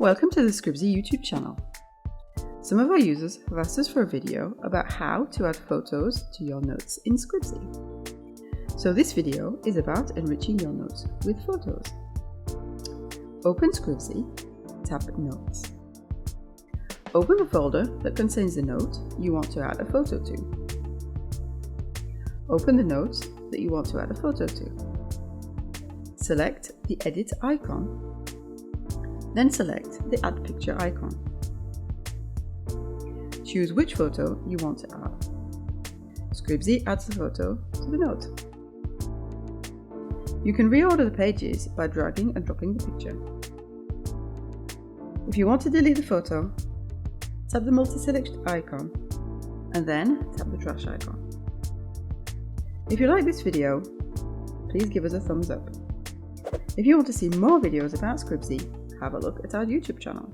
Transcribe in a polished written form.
Welcome to the SCRIBZEE YouTube channel. Some of our users have asked us for a video about how to add photos to your notes in SCRIBZEE. So this video is about enriching your notes with photos. Open SCRIBZEE, tap Notes. Open the folder that contains the note you want to add a photo to. Open the note that you want to add a photo to. Select the Edit icon, then select the Add Picture icon. Choose which photo you want to add. SCRIBZEE adds the photo to the note. You can reorder the pages by dragging and dropping the picture. If you want to delete the photo, tap the multi-select icon and then tap the trash icon. If you like this video, please give us a thumbs up. If you want to see more videos about SCRIBZEE, have a look at our YouTube channel.